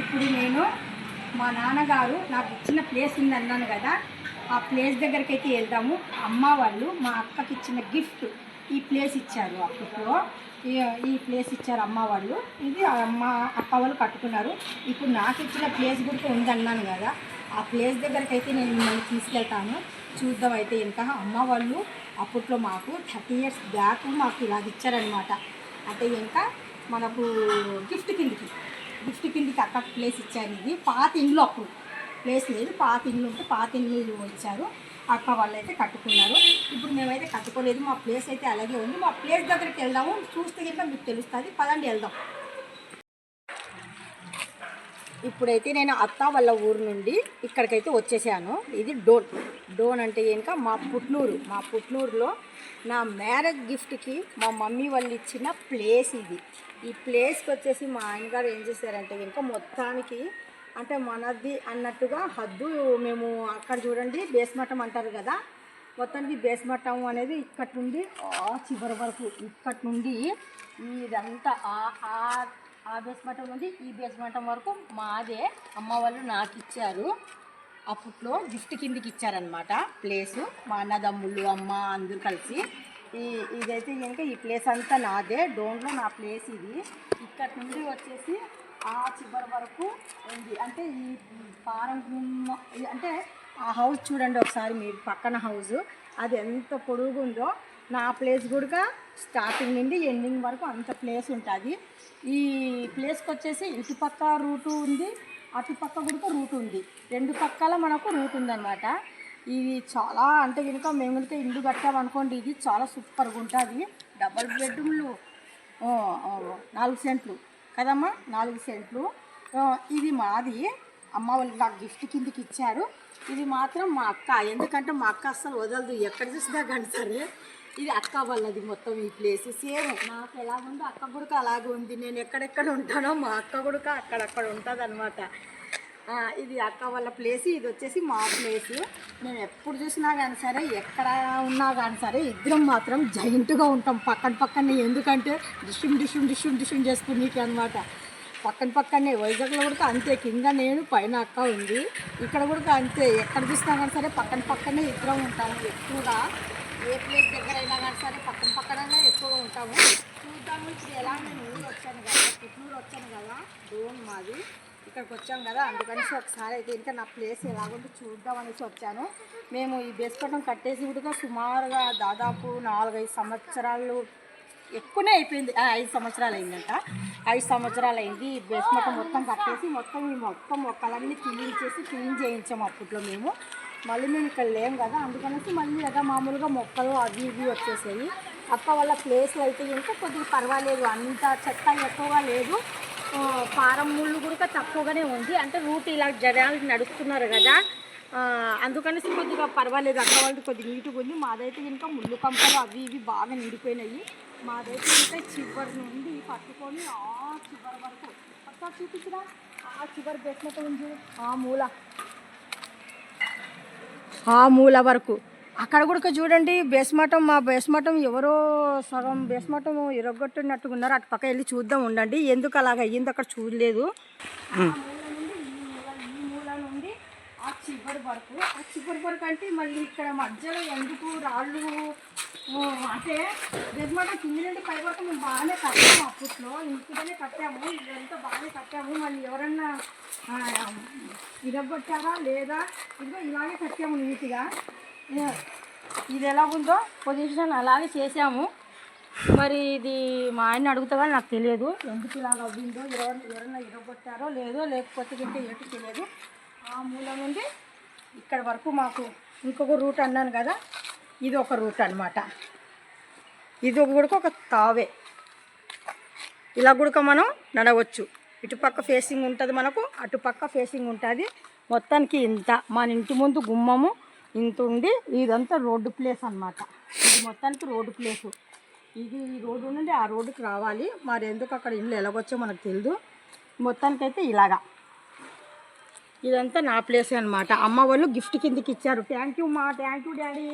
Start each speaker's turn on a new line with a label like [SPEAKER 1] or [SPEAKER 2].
[SPEAKER 1] ఇప్పుడు నేను మా నాన్నగారు నాకు ఇచ్చిన ప్లేస్ ఉంది అన్నాను కదా, ఆ ప్లేస్ దగ్గరికి అయితే వెళ్దాము. అమ్మ వాళ్ళు మా అక్కకి ఇచ్చిన గిఫ్ట్ ఈ ప్లేస్ ఇచ్చారు. అప్పట్లో ఈ ప్లేస్ ఇచ్చారు అమ్మ వాళ్ళు. ఇది అమ్మ అక్క వాళ్ళు కట్టుకున్నారు. ఇప్పుడు నాకు ఇచ్చిన ప్లేస్ కూడా ఉందన్నాను కదా, ఆ ప్లేస్ దగ్గరికి అయితే నేను మిమ్మల్ని తీసుకెళ్తాను. చూద్దాం అయితే ఇంకా అమ్మ వాళ్ళు అప్పట్లో మాకు 30 years బ్యాక్ మాకు ఇలాగ ఇచ్చారనమాట. అంటే ఇంకా మనకు గిఫ్ట్ కిందికి అక్క ప్లేస్ ఇచ్చారు. ఇది పాత ఇండ్లు, అప్పుడు ప్లేస్ లేదు, పాత ఇండ్లు ఉంటే పాత ఇండ్లు ఇచ్చారు. అక్క వాళ్ళు అయితే కట్టుకున్నారు. ఇప్పుడు మేమైతే కట్టుకోలేదు, మా ప్లేస్ అయితే అలాగే ఉంది. మా ప్లేస్ దగ్గరికి వెళ్దాము, చూస్తే కనుక మీకు తెలుస్తుంది. పదండి వెళ్దాం. ఇప్పుడైతే నేను అత్త వాళ్ళ ఊరు నుండి ఇక్కడికైతే వచ్చేసాను. ఇది డోన్ అంటే ఇంకా మా పుట్నూరులో నా మ్యారేజ్ గిఫ్ట్కి మా మమ్మీ వాళ్ళు ఇచ్చిన ప్లేస్ ఇది. ఈ ప్లేస్కి వచ్చేసి మా ఆయనగారు ఏం చేశారంటే ఇంకా మొత్తానికి అంటే మనది అన్నట్టుగా హద్దు, మేము అక్కడ చూడండి బేస్మఠం అంటారు కదా, మొత్తానికి బేస్మఠం అనేది ఇక్కడి నుండి చివరి వరకు, ఇక్కడి నుండి ఇదంతా ఆ బేస్మఠం నుండి ఈ బేస్మఠం వరకు మాదే. అమ్మ వాళ్ళు నాకు ఇచ్చారు, అప్పట్లో గిఫ్ట్ కిందికి ఇచ్చారనమాట ప్లేసు. మా అన్నదమ్ముళ్ళు అమ్మ అందరూ కలిసి ఇదైతే కనుక ఈ ప్లేస్ అంతా నాదే. డోన్లో నా ప్లేస్ ఇది. ఇక్కడ నుండి వచ్చేసి ఆ చివరి వరకు ఉంది. అంటే ఈ పారం అంటే ఆ హౌస్ చూడండి ఒకసారి మీరు, పక్కన హౌస్ అది ఎంత పొడుగుందో, నా ప్లేస్ కూడా స్టార్టింగ్ నుండి ఎండింగ్ వరకు అంత ప్లేస్ ఉంటుంది. ఈ ప్లేస్కి వచ్చేసి ఇటుపక్క రూటు ఉంది, అటుపక్క కూడా రూట్ ఉంది. రెండు పక్కల మనకు రూట్ ఉందన్నమాట. ఇది చాలా అంటే కనుక మేము కనుక ఇల్లు కట్టామనుకోండి, ఇది చాలా సూపర్గా ఉంటుంది. డబల్ బెడ్రూమ్లు 4 సెంట్లు కదమ్మా, 4 సెంట్లు. ఇది మాది, అమ్మ వాళ్ళు నాకు గిఫ్ట్ కిందకి ఇచ్చారు. ఇది మాత్రం మా అక్క, ఎందుకంటే మా అక్క అస్సలు వదలదు, ఎక్కడ చూసినా కానీ సరే. ఇది అక్క వాళ్ళది మొత్తం ఈ ప్లేస్. సేమ్ నాకు ఎలాగుందో అక్క గుడక అలాగే ఉంది. నేను ఎక్కడెక్కడ ఉంటానో మా అక్క గుడక అక్కడక్కడ ఉంటుంది అనమాట. ఇది అక్క వాళ్ళ ప్లేస్, ఇది వచ్చేసి మా ప్లేస్. నేను ఎప్పుడు చూసినా కానీ సరే, ఎక్కడ ఉన్నా కానీ సరే, ఇద్దరం మాత్రం జాయింట్గా ఉంటాం పక్కనే. ఎందుకంటే డిష్యూమ్ చేసుకునేకి అనమాట. పక్కనే వైజాగ్లో కూడా అంతే, కింద నేను పైన అక్క ఉంది. ఇక్కడ కూడా అంతే, ఎక్కడ చూసినా కానీ సరే పక్కనే ఇద్దరం ఉంటాము. ఎక్కువగా ఏ ప్లేస్ దగ్గర అయినా కానీ సరే పక్కనే ఎక్కువగా ఉంటాము. చూద్దాము ఇప్పుడు ఎలా. నేను పుట్నూరు వచ్చాను కదా, డోన్ మాది, ఇక్కడికి వచ్చాం కదా, అందుకని ఒకసారి అయితే ఇంకా నా ప్లేస్ ఎలాగుంటే చూద్దామనేసి వచ్చాను. మేము ఈ బేస్మఠం కట్టేసి కూడా సుమారుగా దాదాపు 4-5 సంవత్సరాలు ఎక్కువనే అయిపోయింది. 5 సంవత్సరాలు అయిందంట. 5 సంవత్సరాలు అయింది ఈ బేస్మఠం మొత్తం కట్టేసి. మొత్తం మొక్కలన్నీ క్లీన్ చేయించాము అప్పట్లో మేము. మళ్ళీ మేము ఇక్కడ లేం కదా, అందుకనేసి మళ్ళీ కదా మామూలుగా మొక్కలు అవి ఇవి వచ్చేసాయి. అక్క వాళ్ళ ప్లేస్లో అయితే ఇంకా కొద్దిగా పర్వాలేదు, అంత చెత్త ఎక్కువగా లేదు. పారం ముళ్ళు కూడా తక్కువగానే ఉంది. అంటే రూట్ ఇలా జనాలు నడుస్తున్నారు కదా, అందుకనేసి కొద్దిగా పర్వాలేదు. అక్క వాళ్ళది కొద్దిగా నీట్గా ఉంది. మాదైతే ఇంకా ముళ్ళు కంపలు అవి ఇవి బాగా నిండిపోయినాయి. మాదైతే ఇంకా చివరి నుండి పట్టుకొని ఆ చివరి వరకు అక్క చూపించరా, ఆ చివరి బేస్మఠం ఉంది, ఆ మూల వరకు అక్కడ కూడా చూడండి బేస్మఠం. మా బేస్మఠం ఎవరో సగం బేస్మఠం ఇరగొట్టినట్టుగా ఉన్నారు. అటు పక్క వెళ్ళి చూద్దాం ఉండండి, ఎందుకు అలాగ అయ్యింది అక్కడ చూడలేదు. ఆ మూల నుండి ఆ చివరి వరకు అంటే మళ్ళీ ఇక్కడ మధ్యలో ఎందుకు రాళ్ళు అంటే బేస్మఠం కింది నుండి పై వరకు మేము బాగానే కట్టాము. అప్పట్లో ఇంటికనే కట్టాము, ఇదంతా బాగానే కట్టాము. మళ్ళీ ఎవరన్నా ఇరగొట్టారా లేదా, ఇదిగో ఇలాగే కట్టాము నీట్గా. ఇది ఎలా ఉందో పొజిషన్ అలాగే చేసాము. మరి ఇది మా ఆయన అడుగుతావా నాకు తెలియదు, ఎందుకు ఇలాగ అవ్విందో, ఎవరన్నా ఇరగొట్టారో లేదో, లేకపోతే ఇంకా ఏంటో తెలియదు. ఆ మూల నుండి ఇక్కడ వరకు మాకు ఇంకొక రూట్ అన్నాను కదా, ఇది ఒక రూట్ అనమాట. ఇది కూడా ఒక తావే, ఇలా కూడా మనం నడవచ్చు. ఇటుపక్క ఫేసింగ్ ఉంటుంది మనకు, అటుపక్క ఫేసింగ్ ఉంటుంది. మొత్తానికి ఇంత మన ఇంటి ముందు గుమ్మము ఇంత ఉండి, ఇదంతా రోడ్డు ప్లేస్ అనమాట. ఇది మొత్తానికి రోడ్డు ప్లేసు. ఇది ఈ రోడ్డు నుండి ఆ రోడ్డుకి రావాలి. మరి ఎందుకు అక్కడ ఇల్లు ఎలాగొచ్చో మనకు తెలియదు. మొత్తానికైతే ఇలాగా ఇదంతా నా ప్లేసే అనమాట. అమ్మ వాళ్ళు గిఫ్ట్ కిందకి ఇచ్చారు. Thank you daddy.